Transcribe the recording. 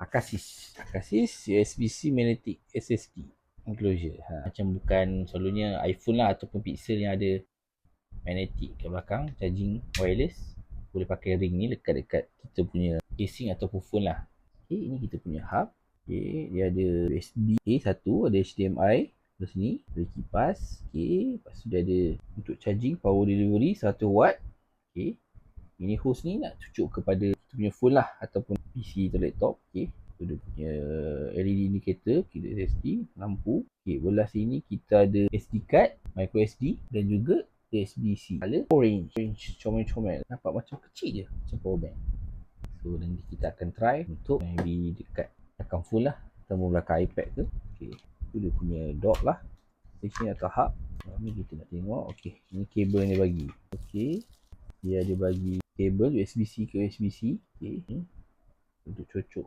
Akasis USB-C magnetic SSD enclosure. Macam bukan selalunya iPhone lah ataupun Pixel yang ada magnetic kat belakang, charging wireless. Boleh pakai ring ni dekat-dekat kita punya casing ataupun phone lah. Okay, ini kita punya hub. Okay, dia ada USB satu, ada HDMI di sini, ada kipas. Okay, lepas tu dia ada untuk charging power delivery 100 watt. Okay, ini hose ni nak cucuk kepada kita punya phone lah ataupun PC atau laptop. Okay, tu dia punya LED indicator, kira SSD, lampu. Okay, belah sini kita ada SD card, micro SD dan juga USB-C. Color orange comel-comel, nampak macam kecil je, macam power bank. So nanti kita akan try untuk maybe dekat belakang phone lah ataupun belakang iPad ke. Okay, tu dia punya dock lah, sini atau hub. Ni kita nak tengok. Okay, ni kabel yang dia bagi. Okay, dia ada bagi kabel USB-C ke USB-C. Okay, untuk cocok